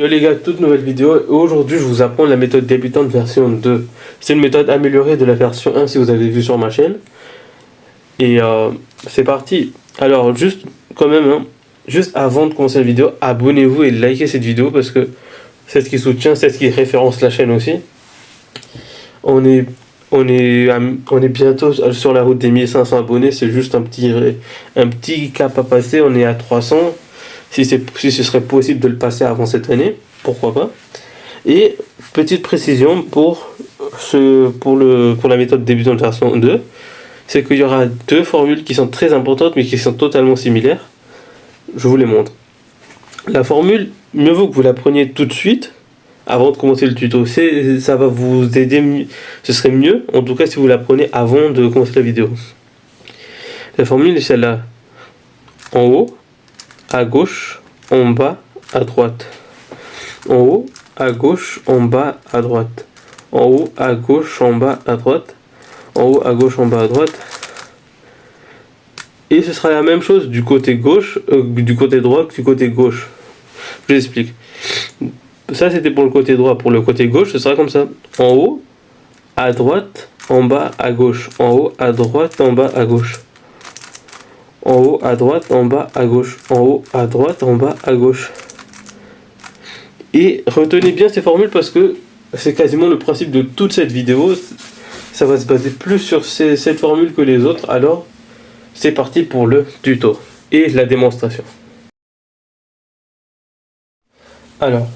Yo les gars, toute nouvelle vidéo. Aujourd'hui, je vous apprends la méthode débutante version 2. C'est une méthode améliorée de la version 1 si vous avez vu sur ma chaîne. Et c'est parti. Alors, juste quand même, hein, juste avant de commencer la vidéo, abonnez-vous et likez cette vidéo parce que c'est ce qui soutient, c'est ce qui référence la chaîne aussi. On est bientôt sur la route des 1500 abonnés. C'est juste un petit cap à passer. On est à 300. Si ce serait possible de le passer avant cette année, pourquoi pas. Et petite précision pour la méthode débutante version 2, c'est qu'il y aura deux formules qui sont très importantes mais qui sont totalement similaires. Je vous les montre. La formule, mieux vaut que vous la preniez tout de suite avant de commencer le tuto. Ça va vous aider, ce serait mieux en tout cas si vous la prenez avant de commencer la vidéo. La formule est celle-là. En haut, à gauche, en bas, à droite. En haut, à gauche, en bas, à droite. En haut, à gauche, en bas, à droite. En haut, à gauche, en bas, à droite. Et ce sera la même chose du côté gauche, du côté droit que du côté gauche. Je vous explique. Ça, c'était pour le côté droit. Pour le côté gauche, ce sera comme ça. En haut, à droite, en bas, à gauche. En haut, à droite, en bas, à gauche. En haut, à droite, en bas, à gauche. En haut, à droite, en bas, à gauche. Et retenez bien ces formules parce que c'est quasiment le principe de toute cette vidéo. Ça va se baser plus sur cette formule que les autres. Alors, c'est parti pour le tuto et la démonstration. Alors,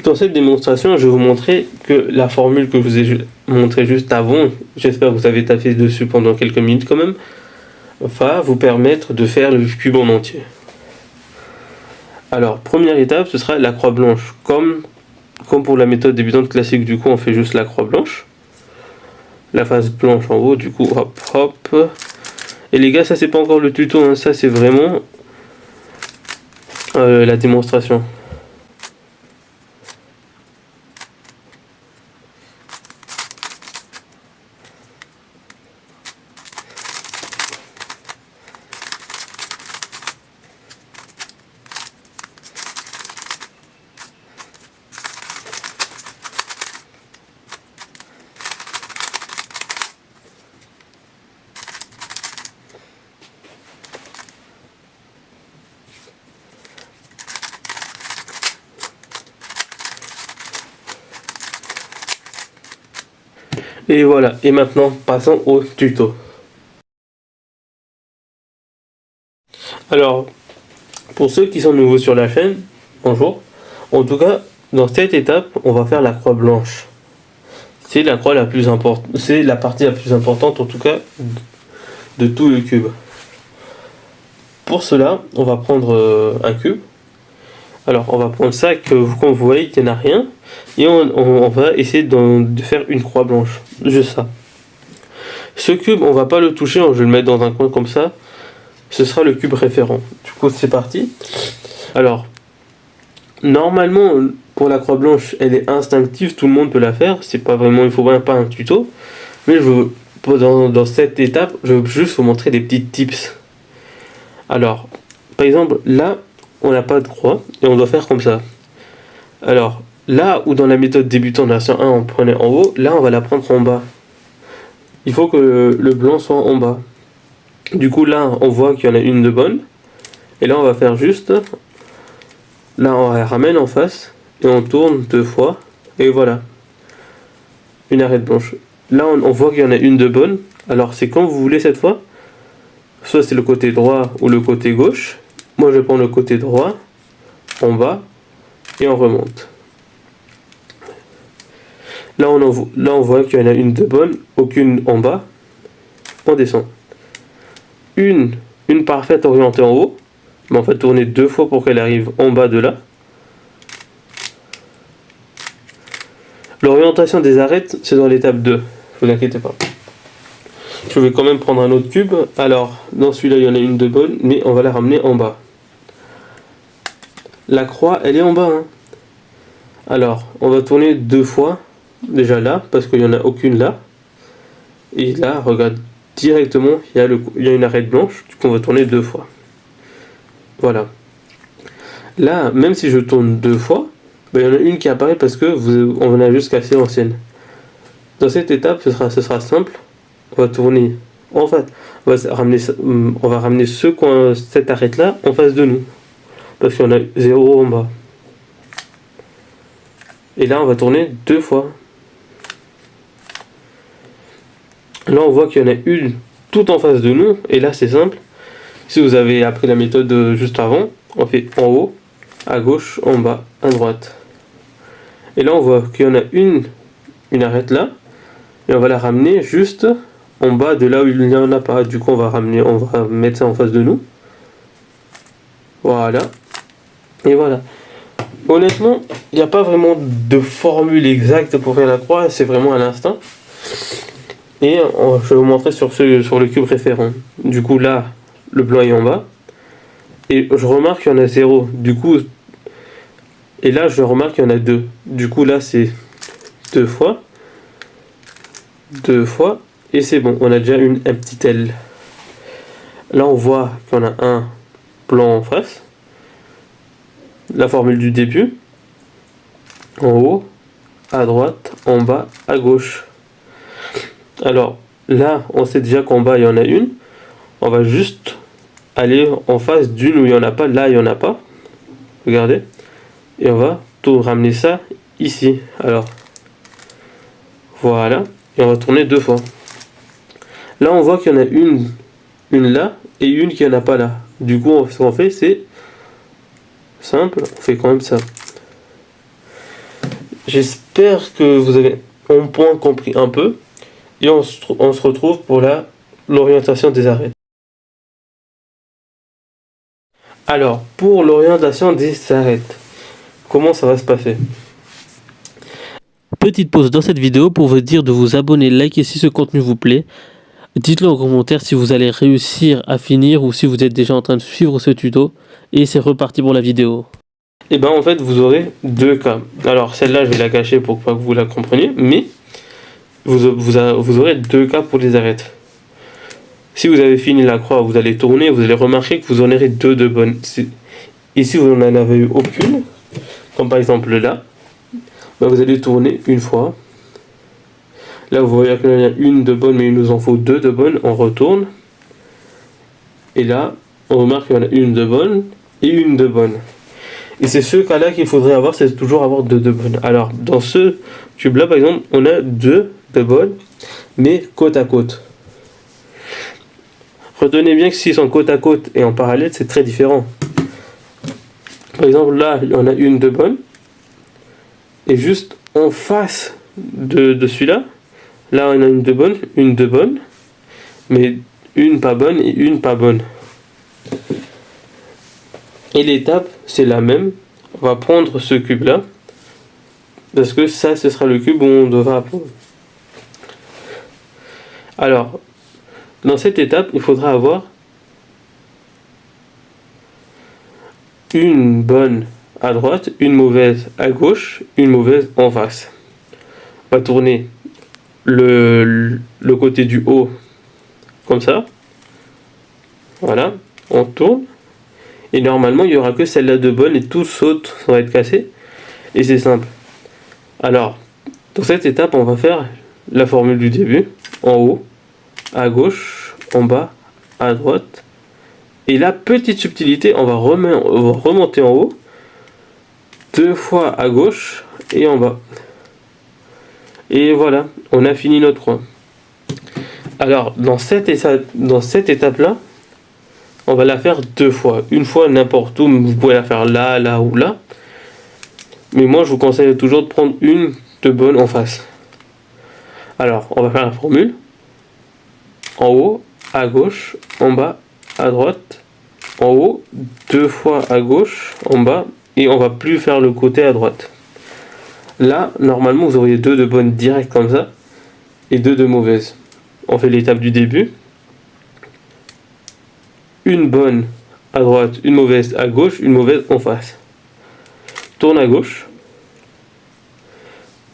dans cette démonstration, je vais vous montrer que la formule que je vous ai montrée juste avant, j'espère que vous avez tapé dessus pendant quelques minutes quand même, va vous permettre de faire le cube en entier. Alors, première étape, ce sera la croix blanche. Comme pour la méthode débutante classique, du coup, on fait juste la croix blanche. La face blanche en haut, du coup, hop, hop. Et les gars, ça, c'est pas encore le tuto, hein, ça, c'est vraiment la démonstration. Et voilà, et maintenant passons au tuto. Alors, pour ceux qui sont nouveaux sur la chaîne, bonjour. En tout cas, dans cette étape, on va faire la croix blanche. C'est la croix la plus importante, c'est la partie la plus importante en tout cas de tout le cube. Pour cela, on va prendre un cube. Alors, on va prendre ça que vous voyez qu'il n'y en a rien. Et on va essayer de faire une croix blanche. Juste ça. Ce cube, on va pas le toucher, je vais le mettre dans un coin comme ça. Ce sera le cube référent. Du coup, c'est parti. Alors, normalement, pour la croix blanche, elle est instinctive, tout le monde peut la faire. C'est pas vraiment, il faut pas un tuto. Mais dans cette étape, je veux juste vous montrer des petits tips. Alors, par exemple, là, on n'a pas de croix et on doit faire comme ça. Alors, là où dans la méthode débutante version 1, on prenait en haut, là, on va la prendre en bas. Il faut que le blanc soit en bas. Du coup, là, on voit qu'il y en a une de bonne. Et là, on va faire juste... Là, on la ramène en face et on tourne deux fois. Et voilà. Une arête blanche. Là, on voit qu'il y en a une de bonne. Alors, c'est quand vous voulez cette fois. Soit c'est le côté droit ou le côté gauche. Moi, je prends le côté droit, en bas, et on remonte. Là, on voit qu'il y en a une de bonne, aucune en bas. On descend. Une parfaite orientée en haut. Mais on va tourner deux fois pour qu'elle arrive en bas de là. L'orientation des arêtes, c'est dans l'étape 2. Ne vous inquiétez pas. Je vais quand même prendre un autre cube. Alors, dans celui-là, il y en a une de bonne, mais on va la ramener en bas. La croix, elle est en bas. Hein. Alors, on va tourner deux fois. Déjà là, parce qu'il n'y en a aucune là. Et là, regarde, directement, il y a une arête blanche. Du coup, on va tourner deux fois. Voilà. Là, même si je tourne 2 fois, ben, il y en a une qui apparaît parce que on a juste cassé l'ancienne. Dans cette étape, ce sera simple. On va tourner. En fait, on va ramener cette arête-là en face de nous. Parce qu'on a 0 en bas. Et là, on va tourner 2 fois. Là, on voit qu'il y en a une tout en face de nous. Et là, c'est simple. Si vous avez appris la méthode juste avant, on fait en haut, à gauche, en bas, à droite. Et là, on voit qu'il y en a une arête là. Et on va la ramener juste en bas de là où il n'y en a pas. Du coup, on va mettre ça en face de nous. Voilà. Et voilà. Honnêtement, il n'y a pas vraiment de formule exacte pour faire la croix. C'est vraiment à l'instinct. Et je vais vous montrer sur le cube référent. Du coup, là, le blanc est en bas. Et je remarque qu'il y en a 0. Du coup, et là, je remarque qu'il y en a 2. Du coup, là, c'est 2 fois. 2 fois. Et c'est bon, on a déjà un petit L. Là, on voit qu'on a un blanc en face. La formule du début. En haut, à droite, en bas, à gauche. Alors, là, on sait déjà qu'en bas, il y en a une. On va juste aller en face d'une où il n'y en a pas. Là, il n'y en a pas. Regardez. Et on va tout ramener ça ici. Alors, voilà. Et on va tourner 2 fois. Là, on voit qu'il y en a une là et une qui n'y en a pas là. Du coup, ce qu'on fait, c'est simple. On fait quand même ça. J'espère que vous avez au point compris un peu. Et on se retrouve pour l'orientation des arêtes. Alors, pour l'orientation des arêtes, comment ça va se passer? Petite pause dans cette vidéo pour vous dire de vous abonner, liker si ce contenu vous plaît. Dites-le en commentaire si vous allez réussir à finir ou si vous êtes déjà en train de suivre ce tuto. Et c'est reparti pour la vidéo. Et ben en fait, vous aurez 2 cas. Alors, celle-là, je vais la cacher pour pas que vous la compreniez. Mais vous aurez 2 cas pour les arêtes. Si vous avez fini la croix, vous allez tourner, vous allez remarquer que vous en aurez 2 de bonnes. Et si vous n'en avez eu aucune, comme par exemple là, ben vous allez tourner une fois. Là, vous voyez qu'il y en a une de bonne, mais il nous en faut 2 de bonnes. On retourne. Et là, on remarque qu'il y en a une de bonne et une de bonne. Et c'est ce cas-là qu'il faudrait avoir, c'est toujours avoir 2 de bonnes. Alors, dans ce tube-là, par exemple, on a 2 de bonnes, mais côte à côte. Retenez bien que s'ils sont côte à côte et en parallèle, c'est très différent. Par exemple, là, il y en a une de bonne. Et juste en face de celui-là, là, on a une de bonne, mais une pas bonne et une pas bonne. Et l'étape, c'est la même. On va prendre ce cube-là, parce que ça, ce sera le cube où on devra apprendre. Alors, dans cette étape, il faudra avoir une bonne à droite, une mauvaise à gauche, une mauvaise en face. On va tourner le côté du haut comme ça. Voilà, on tourne. Et normalement, il n'y aura que celle-là de bonne et tous autres vont être cassés. Et c'est simple. Alors, dans cette étape, on va faire la formule du début. En haut, à gauche, en bas, à droite. Et la petite subtilité, on va remonter en haut. 2 fois à gauche et en bas. Et voilà, on a fini notre croix. Alors, dans cette étape-là, on va la faire 2 fois. Une fois n'importe où, vous pouvez la faire là, là ou là. Mais moi, je vous conseille toujours de prendre une de bonne en face. Alors, on va faire la formule. En haut, à gauche, en bas, à droite. En haut, 2 fois à gauche, en bas. Et on va plus faire le côté à droite. Là, normalement, vous auriez 2 de bonnes directes comme ça. Et 2 de mauvaises. On fait l'étape du début. Une bonne à droite, une mauvaise à gauche, une mauvaise en face. Tourne à gauche.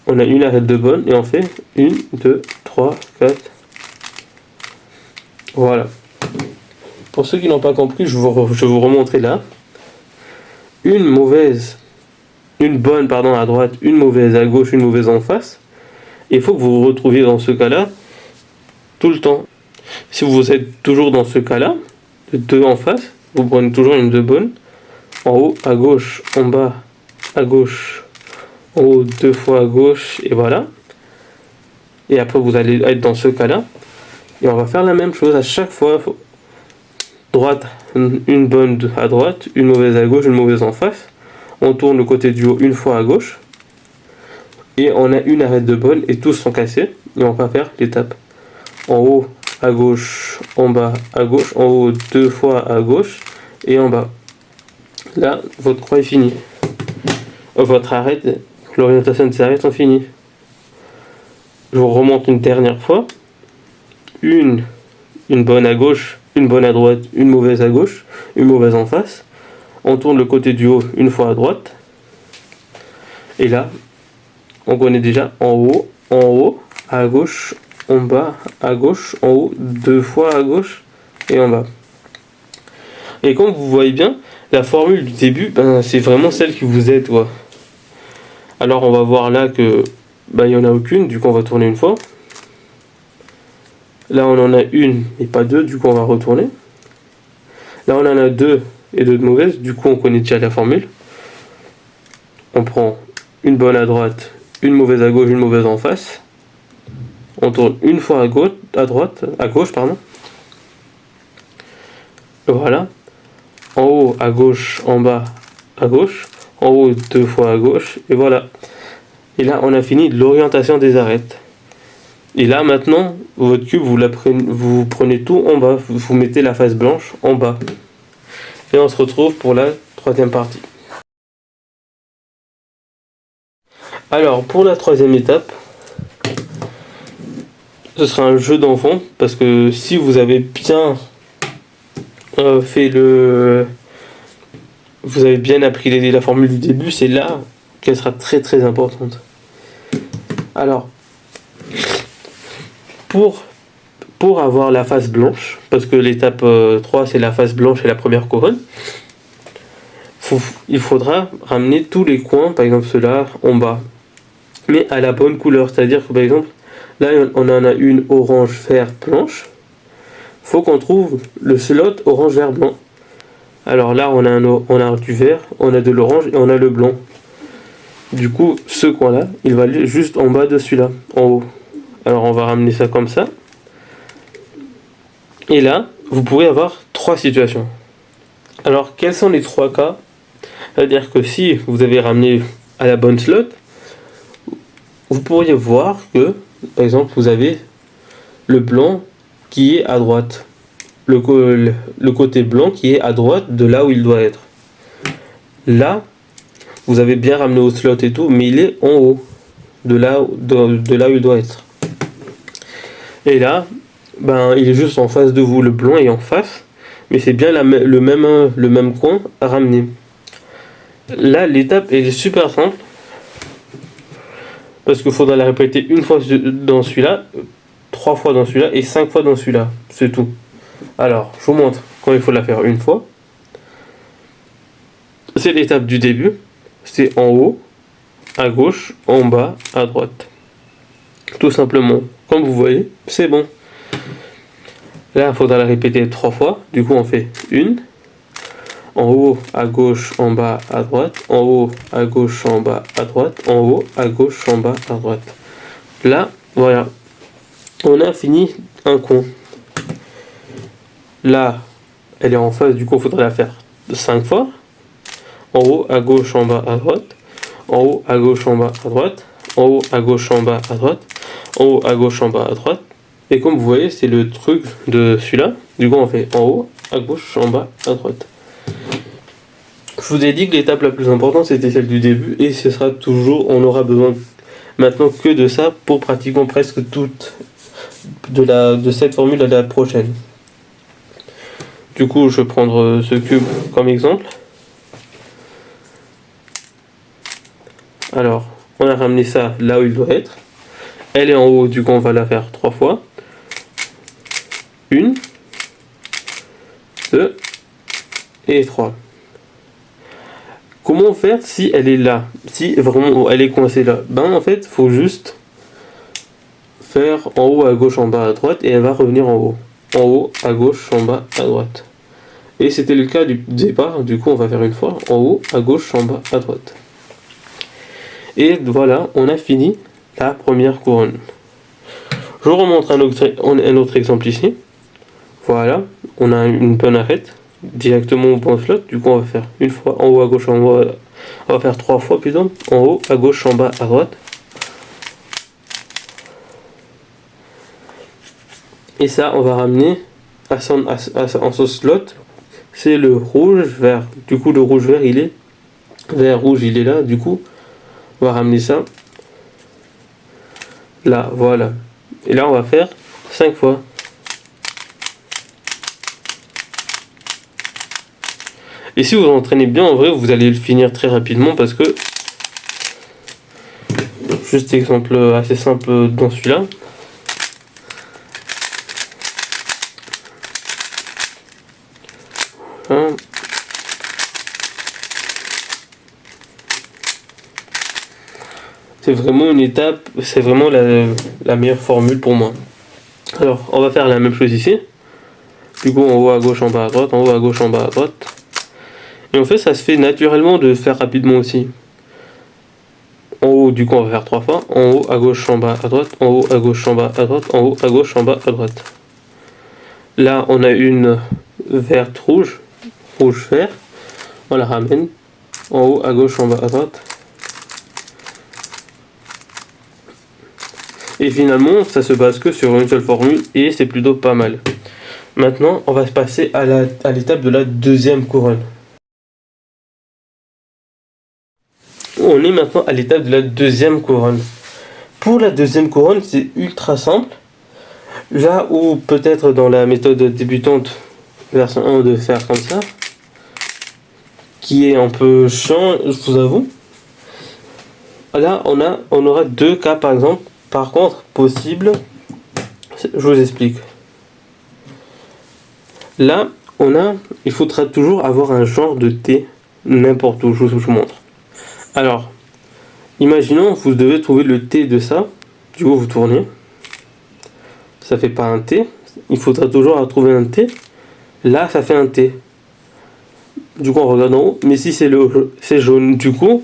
On a une arête de bonne et on fait 1, 2, 3, 4. Voilà. Pour ceux qui n'ont pas compris, je vais vous remontrer là. une bonne pardon à droite, une mauvaise à gauche, une mauvaise en face, il faut que vous vous retrouviez dans ce cas-là tout le temps. Si vous êtes toujours dans ce cas-là, de deux en face, vous prenez toujours une deux bonnes, en haut, à gauche, en bas, à gauche, en haut, deux fois à gauche, et voilà. Et après, vous allez être dans ce cas-là. Et on va faire la même chose à chaque fois. Droite, une bonne à droite, une mauvaise à gauche, une mauvaise en face. On tourne le côté du haut une fois à gauche. Et on a une arête de bonne et tous sont cassés. Et on va faire l'étape. En haut, à gauche, en bas, à gauche. En haut, deux fois à gauche et en bas. Là, votre croix est finie. Votre arête, l'orientation de ces arêtes sont finies. Je vous remonte une dernière fois. Une bonne à gauche, une bonne à droite, une mauvaise à gauche, une mauvaise en face. On tourne le côté du haut une fois à droite. Et là, on connaît déjà en haut, à gauche, en bas, à gauche, en haut, deux fois à gauche et en bas. Et comme vous voyez bien, la formule du début, c'est vraiment celle qui vous aide, quoi. Alors on va voir là que il n'y en a aucune, du coup on va tourner une fois. Là on en a une et pas deux, du coup on va retourner. Là on en a deux et deux de mauvaises, du coup on connaît déjà la formule. On prend une bonne à droite, une mauvaise à gauche, une mauvaise en face. On tourne une fois à gauche, à gauche, pardon. Voilà. En haut à gauche, en bas à gauche. En haut deux fois à gauche. Et voilà. Et là on a fini l'orientation des arêtes. Et là maintenant, votre cube, vous prenez tout en bas. Vous mettez la face blanche en bas. Et on se retrouve pour la troisième partie. Alors pour la troisième étape, ce sera un jeu d'enfant, parce que si vous avez bien vous avez bien appris la formule du début, c'est là qu'elle sera très très importante. Alors, pour avoir la face blanche, parce que l'étape 3 c'est la face blanche et la première couronne, il faudra ramener tous les coins, par exemple ceux-là, en bas, mais à la bonne couleur, c'est-à-dire que par exemple, là on en a une orange, vert, blanche. Faut qu'on trouve le slot orange, vert, blanc. Alors là on a du vert, on a de l'orange et on a le blanc. Du coup ce coin là, il va aller juste en bas de celui-là, en haut. Alors on va ramener ça comme ça. Et là, vous pourrez avoir trois situations. Alors quels sont les trois cas? C'est-à-dire que si vous avez ramené à la bonne slot, vous pourriez voir que, par exemple, vous avez le blanc qui est à droite. Le côté blanc qui est à droite de là où il doit être. Là, vous avez bien ramené au slot et tout, mais il est en haut de là où il doit être. Et là, il est juste en face de vous, le blanc est en face, mais c'est bien le même coin à ramener. Là, l'étape est super simple, parce qu'il faudra la répéter une fois dans celui-là, 3 fois dans celui-là et 5 fois dans celui-là, c'est tout. Alors, je vous montre quand il faut la faire une fois. C'est l'étape du début. C'est en haut, à gauche, en bas, à droite. Tout simplement. Comme vous voyez, c'est bon. Là, il faudra la répéter 3 fois. Du coup, on fait une. En haut, à gauche, en bas, à droite. En haut, à gauche, en bas, à droite. En haut, à gauche, en bas, à droite. Là, voilà. On a fini un coin. Là, elle est en face, du coup, il faudra la faire 5 fois. En haut, à gauche, en bas, à droite. En haut, à gauche, en bas, à droite. En haut, à gauche, en bas, à droite. En haut, à gauche, en bas, à droite. Et comme vous voyez, c'est le truc de celui-là. Du coup, on fait en haut, à gauche, en bas, à droite. Je vous ai dit que l'étape la plus importante, c'était celle du début. Et ce sera toujours, on aura besoin maintenant que de ça pour pratiquement presque toute de cette formule à la prochaine. Du coup, je vais prendre ce cube comme exemple. Alors, on a ramené ça là où il doit être. Elle est en haut, du coup, on va la faire 3 fois. 1, 2 et 3. Comment faire si elle est là? Si vraiment elle est coincée là? Ben en fait, faut juste faire en haut à gauche, en bas à droite, et elle va revenir en haut. En haut, à gauche, en bas, à droite. Et c'était le cas du départ, du coup on va faire une fois, en haut, à gauche, en bas, à droite. Et voilà, on a fini la première couronne. Je vous remontre un autre exemple ici. Voilà, on a une bonne arête, directement au bon slot, du coup on va faire une fois, en haut, à gauche, en bas, on va faire 3 fois plutôt, en haut, à gauche, en bas, à droite. Et ça, on va ramener en son slot. C'est le rouge vert. Du coup, le rouge vert, il est vert rouge, il est là. Du coup, on va ramener ça là. Voilà. Et là, on va faire 5 fois. Et si vous entraînez bien, en vrai, vous allez le finir très rapidement parce que juste exemple assez simple dans celui-là. C'est vraiment une étape, c'est vraiment la meilleure formule pour moi. Alors, on va faire la même chose ici. Du coup, en haut à gauche, en bas à droite, en haut à gauche, en bas à droite. Et en fait, ça se fait naturellement de faire rapidement aussi. En haut, du coup, on va faire 3 fois. En haut, à gauche, en bas, à droite. En haut, à gauche, en bas, à droite. En haut, à gauche, en bas, à droite. Là, on a une verte rouge, rouge vert. On la ramène. En haut, à gauche, en bas, à droite. Et finalement, ça se base que sur une seule formule et c'est plutôt pas mal. Maintenant, on va se passer à l'étape de la deuxième couronne. On est maintenant à l'étape de la deuxième couronne. Pour la deuxième couronne, c'est ultra simple. Là où peut-être dans la méthode débutante version 1 de faire comme ça, qui est un peu chiant, je vous avoue. Là, on aura 2 cas par exemple. Par contre, possible, je vous explique. Là, il faudra toujours avoir un genre de T n'importe où, je vous montre. Alors, imaginons, vous devez trouver le T de ça, du coup vous tournez, ça fait pas un T, il faudra toujours trouver un T, là ça fait un T. Du coup on regarde en haut, mais si c'est jaune, du coup,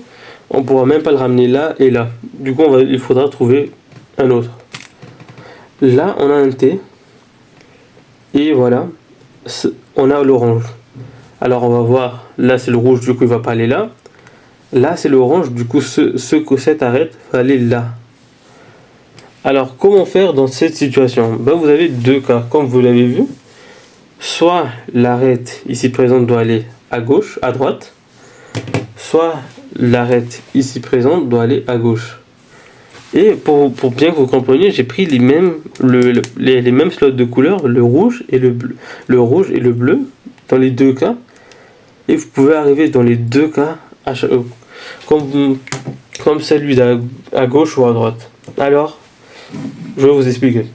on pourra même pas le ramener là et là. Du coup il faudra trouver un autre. Là on a un T, et voilà, on a l'orange. Alors on va voir, là c'est le rouge, du coup il va pas aller là. Là c'est l'orange, du coup cette arête va aller là. Alors comment faire dans cette situation? Ben, vous avez 2 cas, comme vous l'avez vu. Soit l'arête ici présente doit aller à gauche, à droite. Soit l'arête ici présente doit aller à gauche. Et pour bien que vous compreniez, j'ai pris les mêmes slots de couleurs, le rouge et le bleu, dans les 2 cas. Et vous pouvez arriver dans les 2 cas comme celui à gauche ou à droite. Alors, je vais vous expliquer.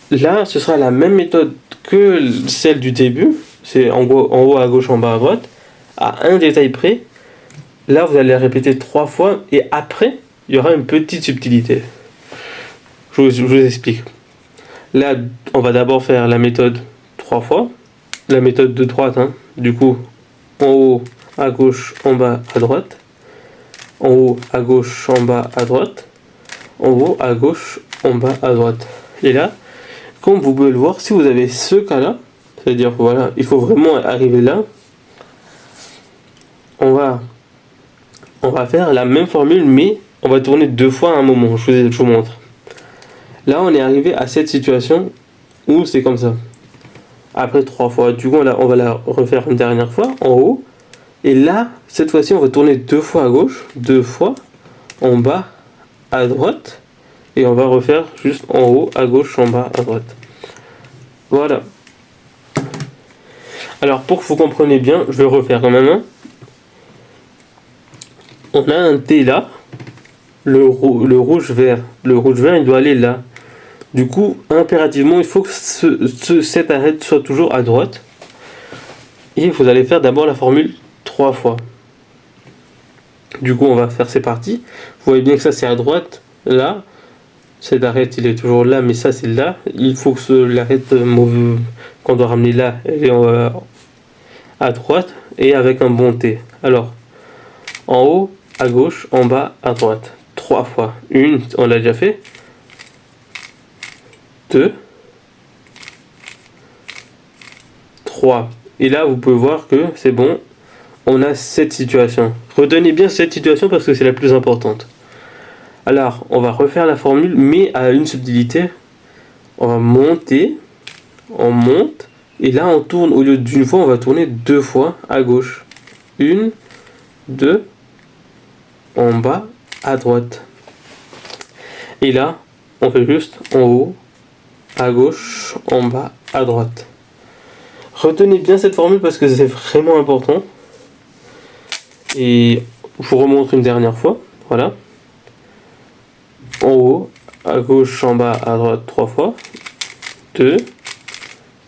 Là, ce sera la même méthode que celle du début. C'est en haut à gauche, en bas à droite. À un détail près. Là, vous allez la répéter 3 fois. Et après, il y aura une petite subtilité. Je vous explique. Là, on va d'abord faire la méthode 3 fois. La méthode de droite. Du coup, en haut, à gauche, en bas, à droite. En haut, à gauche, en bas, à droite. En haut, à gauche, en bas, à droite. Et là, comme vous pouvez le voir, si vous avez ce cas-là, c'est-à-dire voilà, il faut vraiment arriver là, on va faire la même formule, mais on va tourner 2 fois à un moment. Je vous montre. Là, on est arrivé à cette situation où c'est comme ça. Après 3 fois, du coup, on va la refaire une dernière fois en haut. Et là, cette fois-ci, on va tourner 2 fois à gauche, 2 fois en bas à droite. Et on va refaire juste en haut, à gauche, en bas, à droite. Voilà. Alors, pour que vous compreniez bien, je vais refaire quand même. On a un T là. Le rouge vert. Le rouge vert, il doit aller là. Du coup, impérativement, il faut que cette arête soit toujours à droite. Et vous allez faire d'abord la formule 3 fois. Du coup, on va faire ces parties. Vous voyez bien que ça, c'est à droite, là. Cette arête, il est toujours là, mais ça, c'est là. Il faut que l'arête qu'on doit ramener là, elle est à droite et avec un bon T. Alors, en haut, à gauche, en bas, à droite. 3 fois. Une, on l'a déjà fait. 2. 3. Et là, vous pouvez voir que c'est bon. On a cette situation. Retenez bien cette situation parce que c'est la plus importante. Alors, on va refaire la formule, mais à une subtilité. On va monter. On monte. Et là, on tourne. Au lieu d'une fois, on va tourner 2 fois à gauche. 1, 2. En bas, à droite. Et là, on fait juste en haut, à gauche, en bas, à droite. Retenez bien cette formule parce que c'est vraiment important. Et je vous remontre une dernière fois. Voilà. En haut, à gauche, en bas, à droite, 3 fois. 2,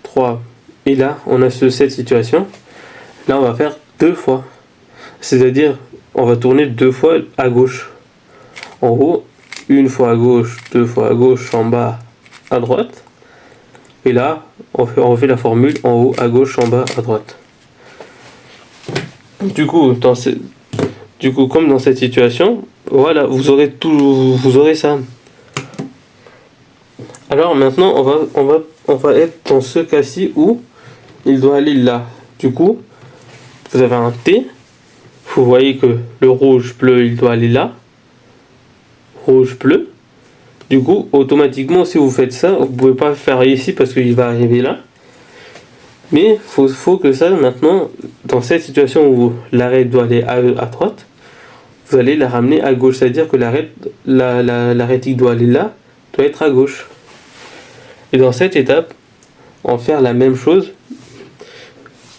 3. Et là, on a cette situation. Là, on va faire 2 fois. C'est-à-dire, on va tourner 2 fois à gauche. En haut, une fois à gauche, 2 fois à gauche, en bas, à droite. Et là, on refait la formule en haut, à gauche, en bas, à droite. Du coup, comme dans cette situation, voilà, vous aurez ça. Alors maintenant, on va être dans ce cas-ci où il doit aller là. Du coup, vous avez un T. Vous voyez que le rouge bleu, il doit aller là. Rouge bleu. Du coup, automatiquement, si vous faites ça, vous ne pouvez pas le faire ici parce qu'il va arriver là. Mais il faut que ça, maintenant, dans cette situation où l'arête doit aller à droite, vous allez la ramener à gauche. C'est-à-dire que l'arête qui doit aller là, doit être à gauche. Et dans cette étape, on va faire la même chose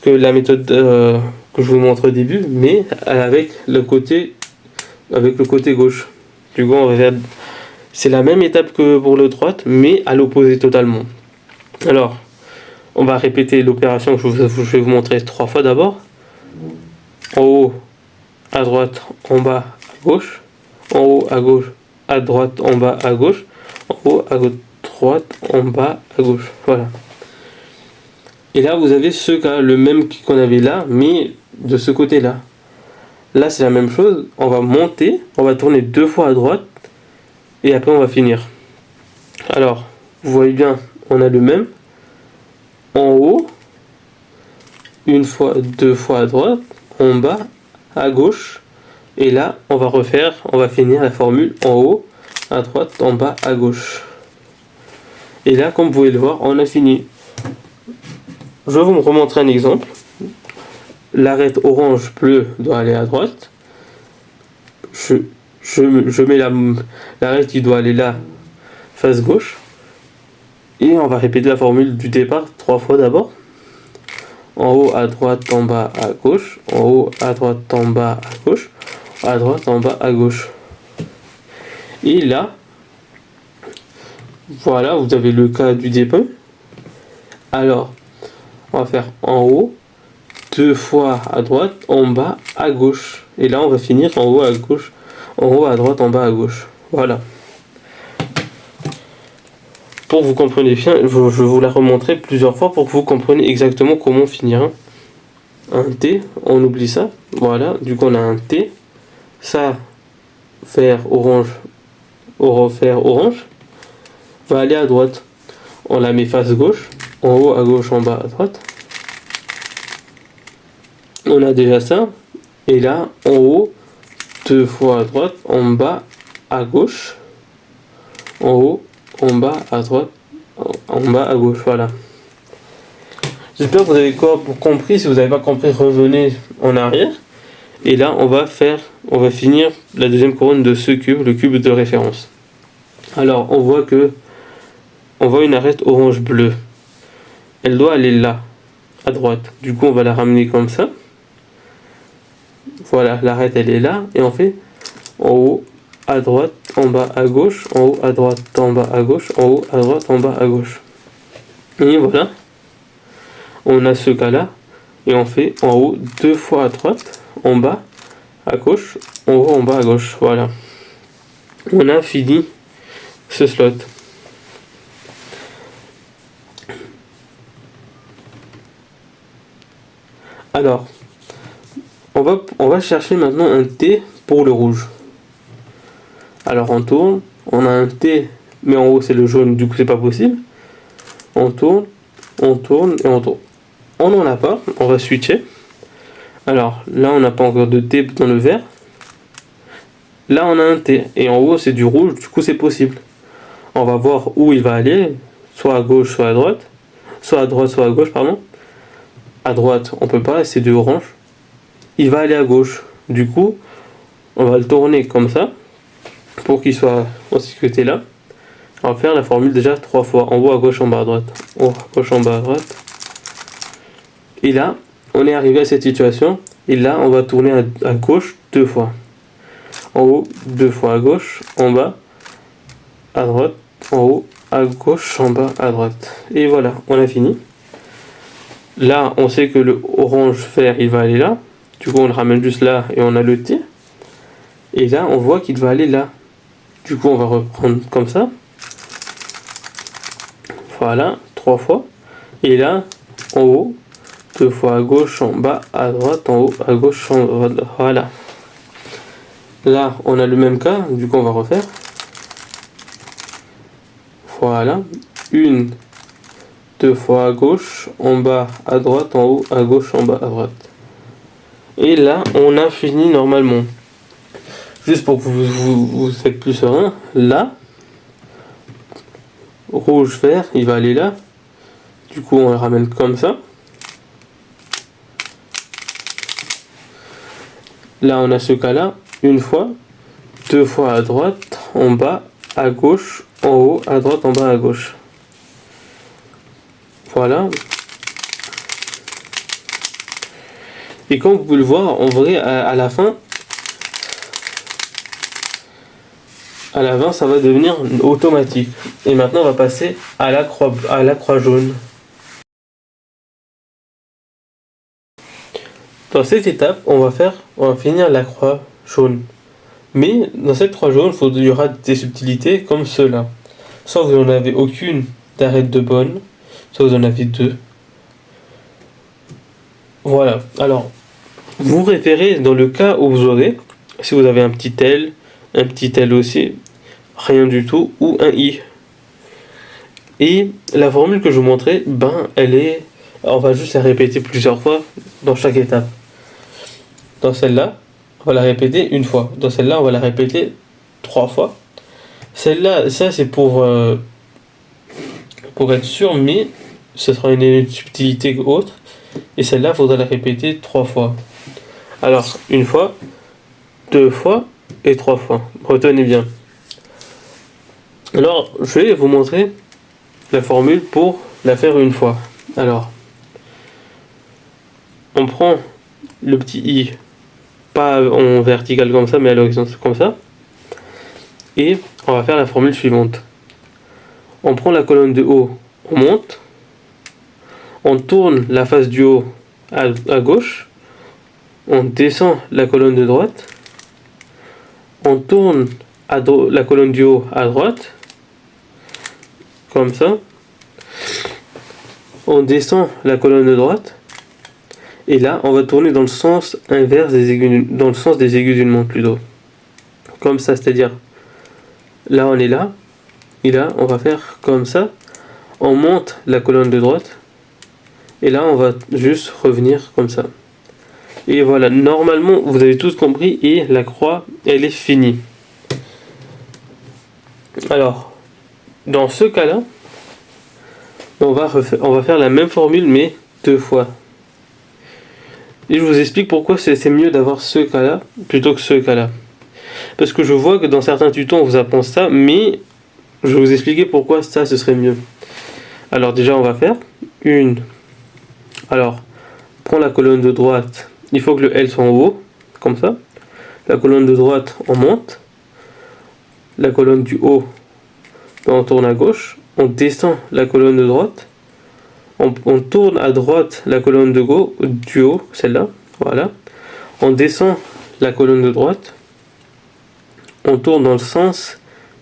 que la méthode que je vous montre au début, mais avec le côté gauche. Du coup, on va faire... C'est la même étape que pour le droite, mais à l'opposé totalement. Alors, on va répéter l'opération que je vais vous montrer 3 fois d'abord. En haut, à droite, en bas, à gauche. En haut, à gauche, à droite, en bas, à gauche. En haut, à droite, en bas, à gauche. Voilà. Et là, vous avez ce cas, le même qu'on avait là, mais de ce côté-là. Là, c'est la même chose. On va monter, on va tourner 2 fois à droite. Et après, on va finir. Alors, vous voyez bien, on a le même. En haut, une fois, 2 fois à droite. En bas, à gauche. Et là, on va finir la formule en haut, à droite, en bas, à gauche. Et là, comme vous pouvez le voir, on a fini. Je vais vous remontrer un exemple. L'arête orange-bleu doit aller à droite. Je mets l'arête qui doit aller là, face gauche. Et on va répéter la formule du départ 3 fois d'abord. En haut, à droite, en bas, à gauche. En haut, à droite, en bas, à gauche. À droite, en bas, à gauche. Et là, voilà, vous avez le cas du départ. Alors, on va faire en haut, 2 fois à droite, en bas, à gauche. Et là, on va finir en haut, à gauche. En haut, à droite, en bas, à gauche. Voilà. Pour que vous compreniez bien, je vais vous la remontrer plusieurs fois pour que vous compreniez exactement comment finir. Un T, on oublie ça. Voilà, du coup on a un T. Ça, vert, orange, vert, orange, va aller à droite. On la met face gauche. En haut, à gauche, en bas, à droite. On a déjà ça. Et là, en haut, 2 fois à droite, en bas, à gauche. En haut, en bas, à droite, en bas, à gauche, voilà. J'espère que vous avez compris. Si vous n'avez pas compris, revenez en arrière. Et là, on va finir la deuxième couronne de ce cube, le cube de référence. Alors, on voit une arête orange-bleu. Elle doit aller là, à droite. Du coup, on va la ramener comme ça. Voilà, l'arête, elle est là. Et on fait en haut, à droite, en bas, à gauche. En haut, à droite, en bas, à gauche. En haut, à droite, en bas, à gauche. Et voilà. On a ce cas-là. Et on fait en haut 2 fois à droite, en bas à gauche, en haut, en bas à gauche. Voilà. On a fini ce slot. Alors, on va chercher maintenant un T pour le rouge. Alors on tourne, on a un T, mais en haut c'est le jaune, du coup c'est pas possible. On tourne et on tourne. On n'en a pas, on va switcher. Alors là on n'a pas encore de T dans le vert. Là on a un T, et en haut c'est du rouge, du coup c'est possible. On va voir où il va aller, soit à gauche, soit à droite. Soit à droite, soit à gauche, pardon. À droite on peut pas, c'est du orange. Il va aller à gauche. Du coup, on va le tourner comme ça pour qu'il soit en sécurité là. On va faire la formule déjà 3 fois. En haut, à gauche, en bas, à droite. En haut, à gauche, en bas, à droite. Et là, on est arrivé à cette situation. Et là, on va tourner à gauche 2 fois. En haut, 2 fois à gauche, en bas, à droite, en haut, à gauche, en bas, à droite. Et voilà, on a fini. Là, on sait que le orange vert, il va aller là. Du coup, on le ramène juste là et on a le T. Et là, on voit qu'il va aller là. Du coup, on va reprendre comme ça. Voilà, 3 fois. Et là, en haut, 2 fois à gauche, en bas, à droite, en haut, à gauche, en bas. Voilà. Là, on a le même cas. Du coup, on va refaire. Voilà. 1, 2 fois à gauche, en bas, à droite, en haut, à gauche, en bas, à droite. Et là, on a fini normalement. Juste pour que vous êtes plus serein, là, rouge, vert, il va aller là. Du coup, on le ramène comme ça. Là, on a ce cas-là, une fois, 2 fois à droite, en bas, à gauche, en haut, à droite, en bas, à gauche. Voilà. Et comme vous pouvez le voir, en vrai, à la fin, ça va devenir automatique. Et maintenant, on va passer à la croix jaune. Dans cette étape, on va finir la croix jaune. Mais dans cette croix jaune, il y aura des subtilités comme cela. Soit vous n'en avez aucune d'arête de bonne, soit vous en avez 2. Voilà. Alors, vous référez dans le cas où vous aurez, si vous avez un petit L aussi, rien du tout, ou un I. Et la formule que je vous montrais, on va juste la répéter plusieurs fois dans chaque étape. Dans celle-là, on va la répéter une fois. Dans celle-là, on va la répéter 3 fois. Celle-là, ça c'est pour être sûr, mais ce sera une subtilité autre. Et celle-là, il faudra la répéter 3 fois. Alors, une fois, 2 fois et 3 fois. Retenez bien. Alors, je vais vous montrer la formule pour la faire une fois. Alors, on prend le petit I, pas en vertical comme ça, mais à l'horizontale comme ça. Et on va faire la formule suivante. On prend la colonne de haut, on monte. On tourne la face du haut à gauche. On descend la colonne de droite. On tourne la colonne du haut à droite. Comme ça. On descend la colonne de droite. Et là, on va tourner dans le sens inverse des aiguilles, dans le sens des aiguilles d'une montre plutôt. Comme ça, c'est-à-dire, là on est là. Et là, on va faire comme ça. On monte la colonne de droite. Et là, on va juste revenir comme ça. Et voilà, normalement, vous avez tous compris. Et la croix, elle est finie. Alors, dans ce cas-là, on va faire la même formule, mais 2 fois. Et je vous explique pourquoi c'est mieux d'avoir ce cas-là plutôt que ce cas-là. Parce que je vois que dans certains tutos, on vous apprend ça, mais je vais vous expliquer pourquoi ça, ce serait mieux. Alors déjà, on va faire une. Alors, prends la colonne de droite. Il faut que le L soit en haut, comme ça. La colonne de droite, on monte. La colonne du haut, on tourne à gauche. On descend la colonne de droite. On tourne à droite la colonne de gauche, du haut, celle-là, voilà. On descend la colonne de droite. On tourne dans le sens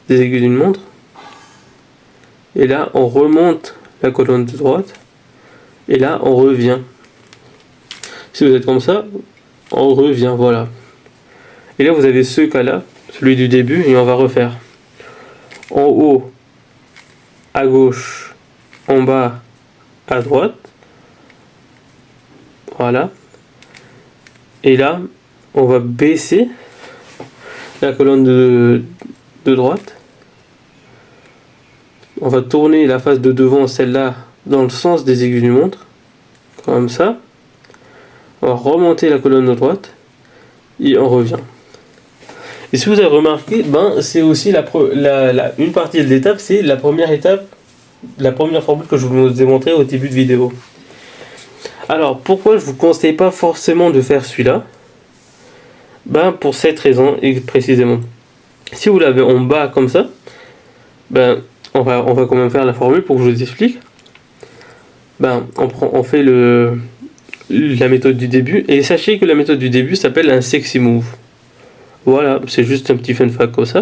des aiguilles d'une montre. Et là, on remonte la colonne de droite. Et là, on revient. Si vous êtes comme ça, on revient, voilà. Et là, vous avez ce cas-là, celui du début, et on va refaire. En haut, à gauche, en bas, à droite. Voilà. Et là, on va baisser la colonne de droite. On va tourner la face de devant, celle-là, dans le sens des aiguilles d'une montre. Comme ça. On va remonter la colonne de droite. Et on revient. Et si vous avez remarqué, c'est aussi une partie de l'étape, c'est la première étape, la première formule que je vous ai montré au début de vidéo. Alors, pourquoi je vous conseille pas forcément de faire celui-là? Pour cette raison, et précisément. Si vous l'avez en bas comme ça, on va quand même faire la formule pour que je vous explique. On fait la méthode du début, et sachez que la méthode du début s'appelle un sexy move. Voilà, c'est juste un petit fun fact comme ça.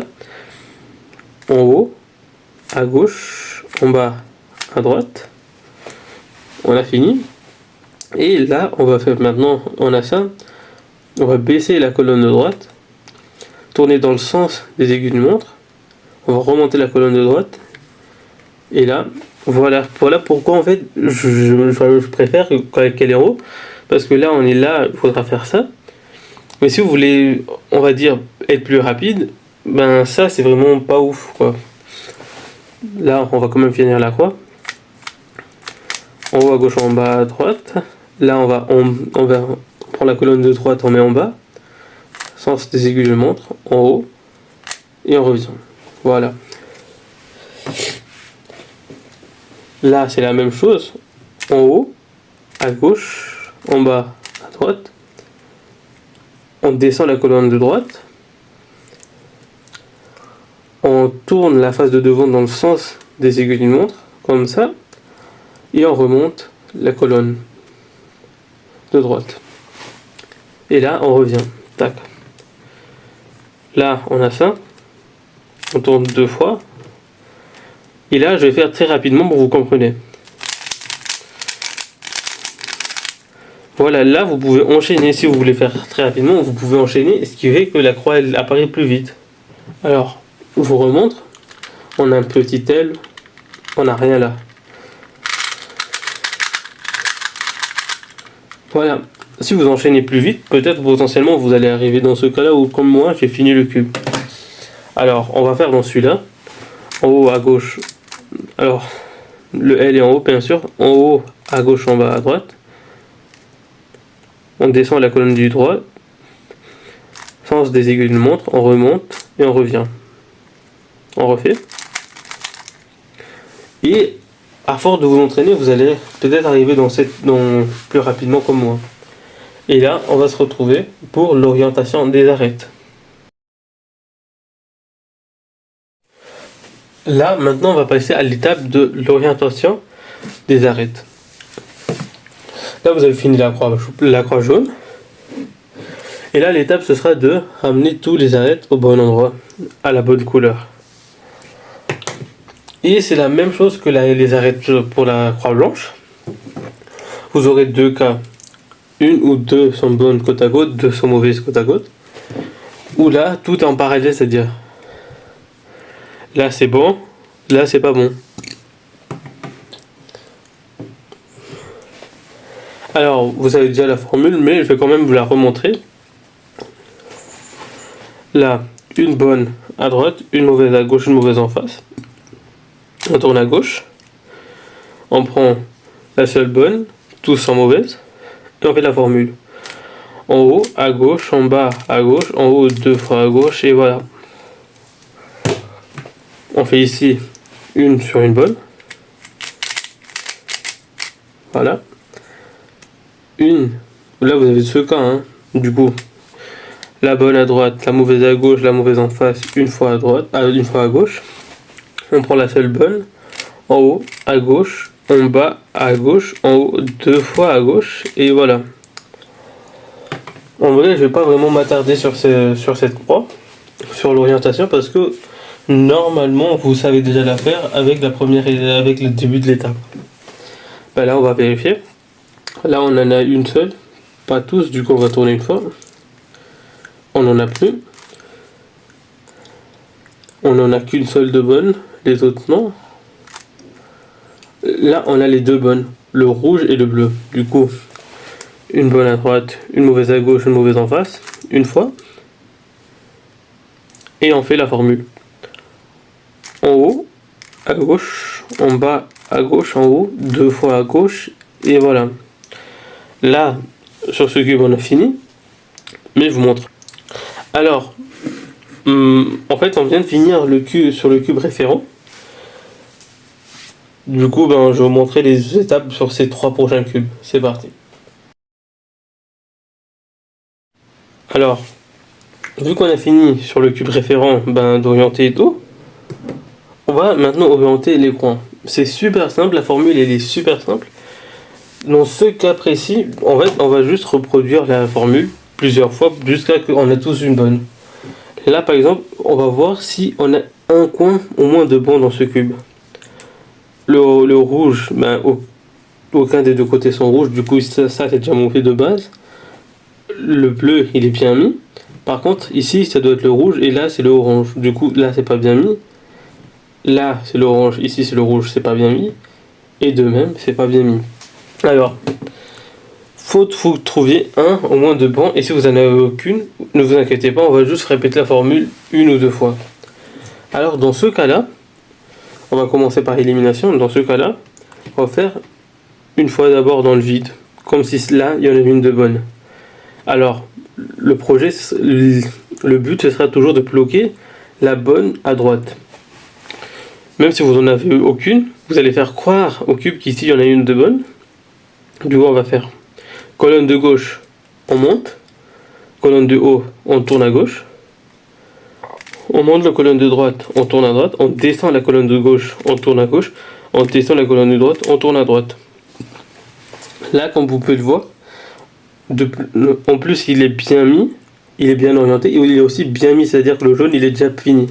En haut, à gauche, en bas, à droite. On a fini. Et là, on va faire maintenant, on a ça. On va baisser la colonne de droite. Tourner dans le sens des aiguilles d'une montre. On va remonter la colonne de droite. Et là, voilà pourquoi en fait je préfère qu'elle est en haut. Parce que là, on est là, il faudra faire ça. Mais si vous voulez, on va dire, être plus rapide, ça c'est vraiment pas ouf, quoi. Là, on va quand même finir la croix. En haut à gauche, en bas à droite. Là, on prend la colonne de droite, on met en bas. Sens des aiguilles de montre, en haut. Et on revient. Voilà. Là, c'est la même chose. En haut, à gauche, en bas, à droite. On descend la colonne de droite. On tourne la face de devant dans le sens des aiguilles d'une montre, comme ça. Et on remonte la colonne de droite. Et là, on revient. Tac. Là, on a ça. On tourne 2 fois. Et là, je vais faire très rapidement pour que vous compreniez. Voilà, là, vous pouvez enchaîner. Si vous voulez faire très rapidement, vous pouvez enchaîner, ce qui fait que la croix, elle apparaît plus vite. Alors, je vous remontre. On a un petit L. On n'a rien là. Voilà. Si vous enchaînez plus vite, peut-être potentiellement vous allez arriver dans ce cas-là où, comme moi, j'ai fini le cube. Alors, on va faire dans celui-là. En haut à gauche. Alors, le L est en haut, bien sûr. En haut à gauche, en bas à droite. On descend la colonne du droit. Sens des aiguilles de montre. On remonte et on revient. On refait. Et à force de vous entraîner, vous allez peut-être arriver dans plus rapidement comme moi. Et là, on va se retrouver pour l'orientation des arêtes. Là, maintenant, on va passer à l'étape de l'orientation des arêtes. Là, vous avez fini la croix jaune. Et là, l'étape, ce sera de ramener tous les arêtes au bon endroit, à la bonne couleur. Et c'est la même chose que les arêtes pour la croix blanche. Vous aurez 2 cas. Une ou 2 sont bonnes côte à côte, 2 sont mauvaises côte à côte. Ou là, tout est en parallèle, c'est-à-dire là c'est bon, là c'est pas bon. Alors, vous savez déjà la formule, mais je vais quand même vous la remontrer. Là, une bonne à droite, une mauvaise à gauche, une mauvaise en face. On tourne à gauche. On prend la seule bonne, tous sans mauvaise. Et on fait la formule. En haut, à gauche, en bas, à gauche, en haut, 2 fois à gauche, et voilà. On fait ici une sur une bonne. Voilà. Une. Là, vous avez ce cas, hein. Du coup, la bonne à droite, la mauvaise à gauche, la mauvaise en face, une fois à droite, une fois à gauche. On prend la seule bonne. En haut, à gauche, en bas à gauche, en haut 2 fois à gauche, et voilà. En vrai, je vais pas vraiment m'attarder sur cette croix, sur l'orientation, parce que normalement vous savez déjà la faire avec avec le début de l'étape. Ben là on va vérifier. Là on en a une seule, pas tous, du coup on va tourner une fois. On en a plus. On en a qu'une seule de bonne, les autres non. Là on a les deux bonnes, le rouge et le bleu. Du coup, une bonne à droite, une mauvaise à gauche, une mauvaise en face, une fois. Et on fait la formule. En haut, à gauche, en bas, à gauche, en haut, 2 fois à gauche, et voilà. Là, sur ce cube, on a fini, mais je vous montre. Alors, en fait, on vient de finir le cube sur le cube référent. Du coup, je vais vous montrer les étapes sur ces 3 prochains cubes. C'est parti. Alors, vu qu'on a fini sur le cube référent d'orienter et tout, on va maintenant orienter les coins. C'est super simple, la formule elle est super simple. Dans ce cas précis, en fait, on va juste reproduire la formule plusieurs fois jusqu'à ce qu'on ait tous une bonne. Là, par exemple, on va voir si on a un coin au moins de bon dans ce cube. Le rouge, aucun des deux côtés sont rouges, du coup ça c'est déjà monté de base. Le bleu, il est bien mis. Par contre, ici, ça doit être le rouge et là, c'est le orange. Du coup, là, c'est pas bien mis. Là, c'est l'orange, ici, c'est le rouge, c'est pas bien mis. Et de même, c'est pas bien mis. Alors, faut que vous trouviez un au moins de bon. Et si vous en avez aucune, ne vous inquiétez pas, on va juste répéter la formule une ou deux fois. Alors, dans ce cas-là, on va commencer par élimination. Dans ce cas-là, on va faire une fois d'abord dans le vide. Comme si là, il y en avait une de bonne. Alors, le projet, le but, ce sera toujours de bloquer la bonne à droite. Même si vous n'en avez aucune, vous allez faire croire au cube qu'ici, il y en a une de bonne. Du coup, on va faire colonne de gauche, on monte. Colonne de haut, on tourne à gauche. On monte la colonne de droite, on tourne à droite. On descend la colonne de gauche, on tourne à gauche. On descend la colonne de droite, on tourne à droite. Là, comme vous pouvez le voir, en plus, il est bien mis, il est bien orienté et il est aussi bien mis, c'est-à-dire que le jaune, il est déjà fini.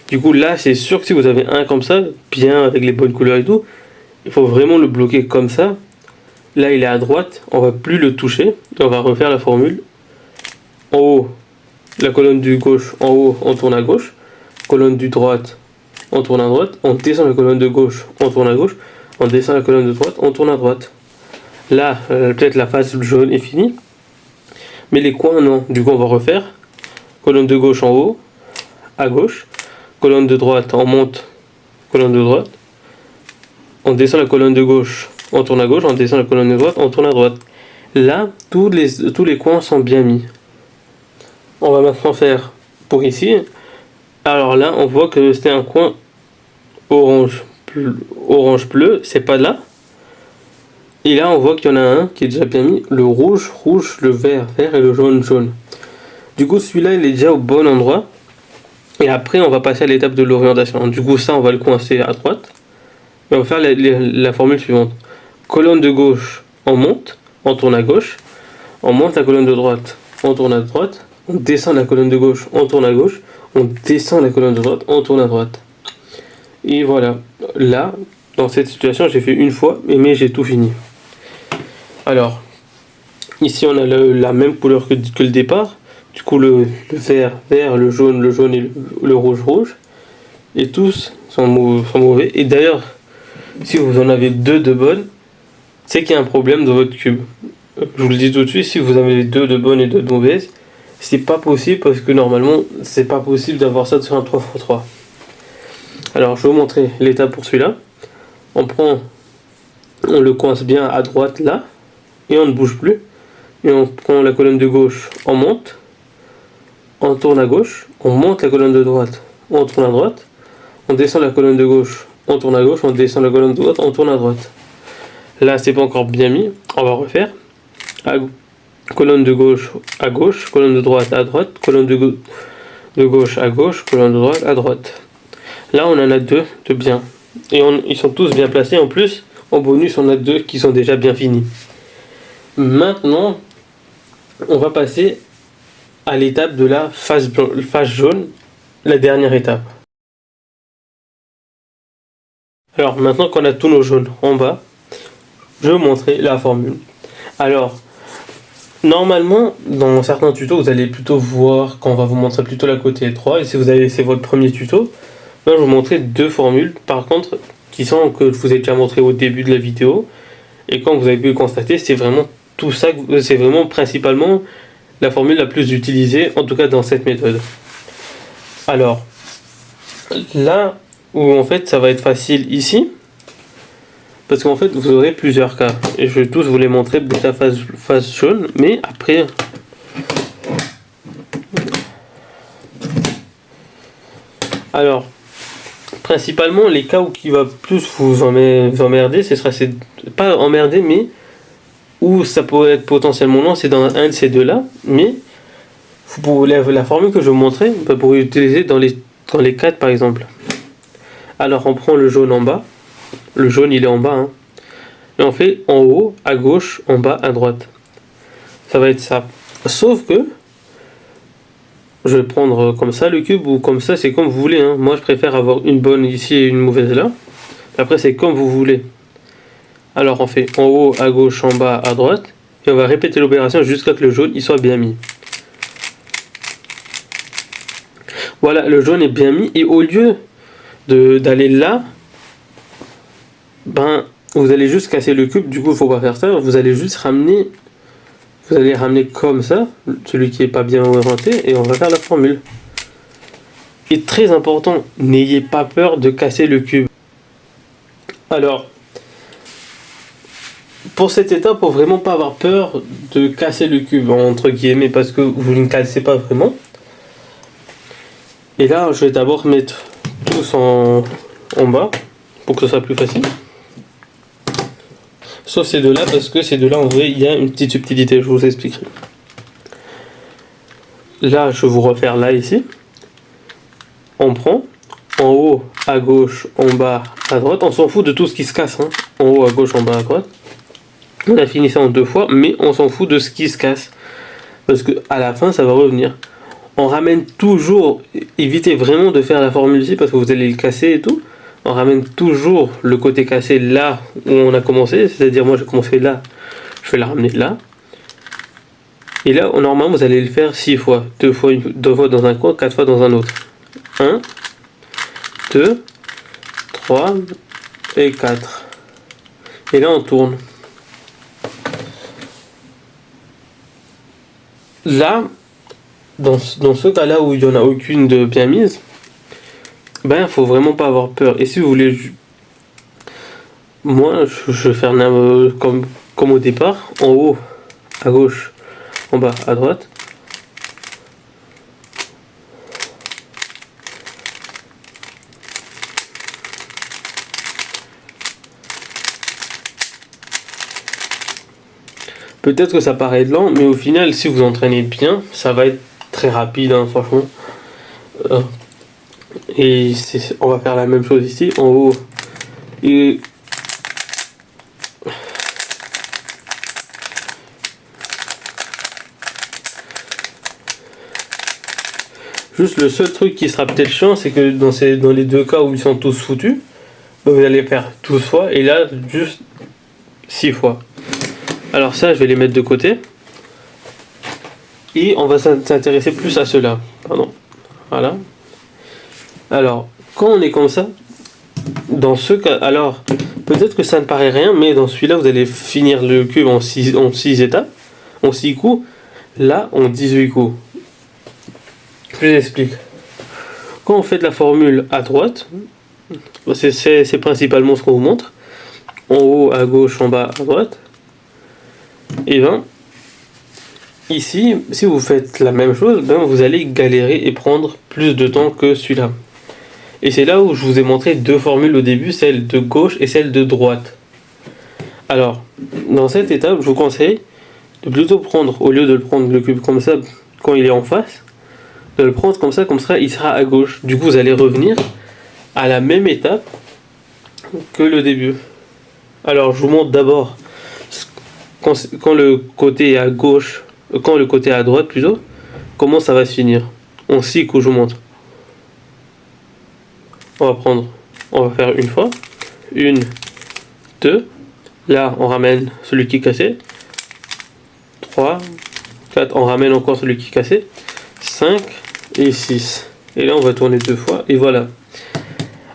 Du coup, là, c'est sûr que si vous avez un comme ça, bien avec les bonnes couleurs et tout, il faut vraiment le bloquer comme ça. Là, il est à droite, on va plus le toucher. On va refaire la formule. En haut, la colonne du gauche, en haut, on tourne à gauche. Colonne du droite, on tourne à droite. On descend la colonne de gauche, on tourne à gauche. On descend la colonne de droite, on tourne à droite. Là, peut-être la face jaune est finie. Mais les coins, non. Du coup, on va refaire. Colonne de gauche en haut, à gauche. Colonne de droite, on monte. Colonne de droite. On descend la colonne de gauche, on tourne à gauche. On descend la colonne de droite, on tourne à droite. Là, tous les coins sont bien mis. On va maintenant faire pour ici. Alors là, on voit que c'est un coin orange bleu, c'est pas là. Et là, on voit qu'il y en a un qui est déjà bien mis, le rouge, le vert et le jaune. Du coup, celui-là, il est déjà au bon endroit. Et après, on va passer à l'étape de l'orientation. Du coup, ça, on va le coincer à droite. Et on va faire la formule suivante. Colonne de gauche, on monte, on tourne à gauche. On monte la colonne de droite, on tourne à droite. On descend la colonne de gauche, on tourne à gauche. On descend la colonne de droite, on tourne à droite. Et voilà. Là, dans cette situation, j'ai fait une fois, mais j'ai tout fini. Alors, ici on a la même couleur que le départ. Du coup, le vert, le jaune et le rouge. Et tous sont mauvais. Et d'ailleurs, si vous en avez deux de bonnes, c'est qu'il y a un problème dans votre cube. Je vous le dis tout de suite, si vous avez deux de bonnes et deux de mauvaises, c'est pas possible parce que normalement, c'est pas possible d'avoir ça sur un 3x3. Alors, je vais vous montrer l'étape pour celui-là. On le coince bien à droite là. Et on ne bouge plus. Et on prend la colonne de gauche, on monte. On tourne à gauche. On monte la colonne de droite, on tourne à droite. On descend la colonne de gauche, on tourne à gauche. On descend la colonne de droite, on tourne à droite. Là, c'est pas encore bien mis. On va refaire. Colonne de gauche à gauche. Colonne de droite à droite. Colonne de gauche à gauche. Colonne de droite à droite. Là, on en a deux de bien. Et ils sont tous bien placés. En plus, En bonus, on a 2 qui sont déjà bien finis. Maintenant, on va passer à l'étape de la face jaune, la dernière étape. Alors, maintenant qu'on a tous nos jaunes en bas, je vais vous montrer la formule. Alors, normalement, dans certains tutos, vous allez plutôt voir quand on va vous montrer plutôt la côté 3. Et si vous avez c'est votre premier tuto, là, je vais vous montrer 2 formules. Par contre, qui sont que je vous ai déjà montré au début de la vidéo. Et comme vous avez pu le constater, c'est vraiment tout ça, c'est vraiment principalement la formule la plus utilisée, en tout cas dans cette méthode. Alors, là où en fait ça va être facile ici, parce qu'en fait vous aurez plusieurs cas, et je vais tous vous les montrer de la face jaune, mais après... Alors, principalement les cas où qui va plus vous emmerder, ce sera pas emmerder, mais où ça pourrait être potentiellement long, c'est dans un de ces deux là, mais pour la formule que je vais vous montrer, vous pourrez l'utiliser dans les 4 par exemple. Alors on prend le jaune en bas, le jaune il est en bas, hein, et on fait en haut, à gauche, en bas, à droite. Ça va être ça. Sauf que je vais prendre comme ça le cube, ou comme ça, c'est comme vous voulez, hein. Moi je préfère avoir une bonne ici et une mauvaise là. Après c'est comme vous voulez. Alors on fait en haut, à gauche, en bas, à droite, et on va répéter l'opération jusqu'à ce que le jaune il soit bien mis. Voilà, le jaune est bien mis, et au lieu d'aller là, ben vous allez juste casser le cube. Du coup il faut pas faire ça, vous allez juste ramener, vous allez ramener comme ça celui qui est pas bien orienté, et on va faire la formule. Et très important, n'ayez pas peur de casser le cube. Alors pour cette étape, faut vraiment pas avoir peur de casser le cube entre guillemets, parce que vous ne cassez pas vraiment. Et là je vais d'abord mettre tous en bas pour que ce soit plus facile, sauf ces deux là, parce que ces deux là en vrai il y a une petite subtilité, je vous expliquerai. Là je vais vous refaire là ici, on prend en haut, à gauche, en bas, à droite, on s'en fout de tout ce qui se casse, hein. En haut, à gauche, en bas, à droite, on a fini ça en 2 fois, mais on s'en fout de ce qui se casse, parce que à la fin ça va revenir. On ramène toujours, évitez vraiment de faire la formule ici parce que vous allez le casser et tout. On ramène toujours le côté cassé là où on a commencé, c'est-à-dire moi j'ai commencé là, je vais la ramener là. Et là, normalement, vous allez le faire 6 fois, 2 fois dans un coin, 4 fois dans un autre. 1, 2, 3 et 4. Et là, on tourne. Là, dans ce cas-là où il n'y en a aucune de bien mise, ben, faut vraiment pas avoir peur. Et si vous voulez, moi, je vais faire comme au départ, en haut, à gauche, en bas, à droite. Peut-être que ça paraît lent, mais au final, si vous entraînez bien, ça va être très rapide, hein, franchement. Et on va faire la même chose ici, en haut. Et juste le seul truc qui sera peut-être chiant, c'est que dans les deux cas où ils sont tous foutus, vous allez faire 12 fois, et là, juste 6 fois. Alors ça, je vais les mettre de côté. Et on va s'intéresser plus à cela. Pardon. Voilà. Alors, quand on est comme ça, dans ce cas, alors, peut-être que ça ne paraît rien, mais dans celui-là, vous allez finir le cube en 6 étapes, en 6 coups. Là, en 18 coups. Je vous explique. Quand on fait de la formule à droite, c'est principalement ce qu'on vous montre. En haut, à gauche, en bas, à droite. Et bien, ici, si vous faites la même chose, ben vous allez galérer et prendre plus de temps que celui-là. Et c'est là où je vous ai montré 2 formules au début, celle de gauche et celle de droite. Alors, dans cette étape, je vous conseille de plutôt prendre, au lieu de le prendre le cube comme ça, quand il est en face, de le prendre comme ça il sera à gauche. Du coup, vous allez revenir à la même étape que le début. Alors je vous montre d'abord quand le côté est à gauche, quand le côté est à droite plutôt, comment ça va se finir. On cycle où je vous montre. On va faire une fois, 1, 2, là on ramène celui qui est cassé, 3, 4, on ramène encore celui qui est cassé, 5 et 6. Et là on va tourner 2 fois et voilà.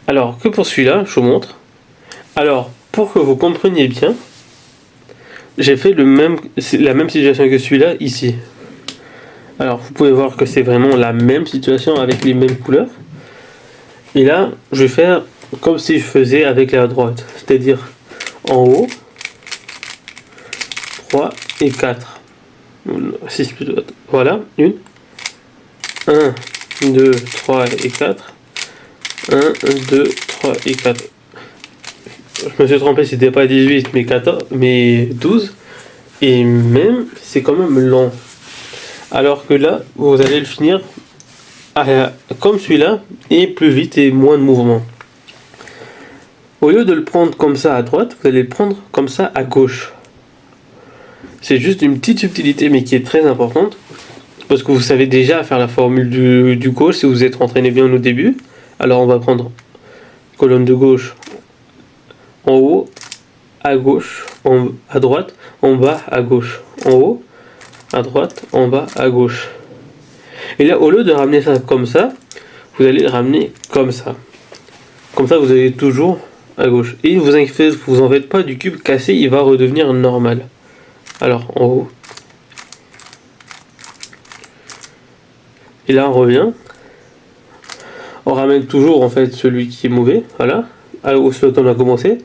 Alors que pour celui-là, je vous montre. Alors pour que vous compreniez bien, j'ai fait la même situation que celui-là ici. Alors vous pouvez voir que c'est vraiment la même situation avec les mêmes couleurs. Et là, je vais faire comme si je faisais avec la droite. C'est-à-dire en haut, 3 et 4. 6 plutôt. Voilà, 1, 2, 3 et 4. 1, 2, 3 et 4. Je me suis trompé, c'était pas 18 mais 14, mais 12. Et même, c'est quand même long. Alors que là, vous allez le finir comme celui-là, et plus vite et moins de mouvement. Au lieu de le prendre comme ça à droite, vous allez le prendre comme ça à gauche. C'est juste une petite subtilité, mais qui est très importante. Parce que vous savez déjà faire la formule du gauche si vous êtes entraîné bien au début. Alors on va prendre colonne de gauche en haut, à gauche, à droite, en bas, à gauche, en haut, à droite, en bas, à gauche. Et là, au lieu de ramener ça comme ça, vous allez le ramener comme ça. Comme ça, vous allez toujours à gauche. Et ne vous en faites pas du cube cassé, il va redevenir normal. Alors, en haut. Et là, on revient. On ramène toujours, en fait, celui qui est mauvais. Voilà. Au slot, on a commencé.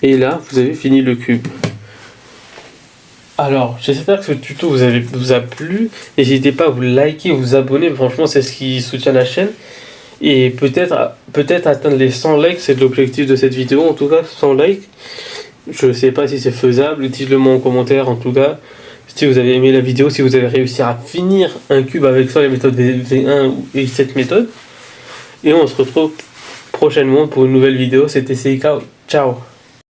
Et là, vous avez fini le cube. Alors, j'espère que ce tuto vous a plu. N'hésitez pas à vous liker, vous abonner. Franchement, c'est ce qui soutient la chaîne. Et peut-être atteindre les 100 likes, c'est l'objectif de cette vidéo. En tout cas, 100 likes. Je ne sais pas si c'est faisable. Dites-le moi en commentaire. En tout cas, si vous avez aimé la vidéo, si vous avez réussi à finir un cube avec ça, les méthodes V1 et cette méthode. Et on se retrouve prochainement pour une nouvelle vidéo. C'était CIK. Ciao.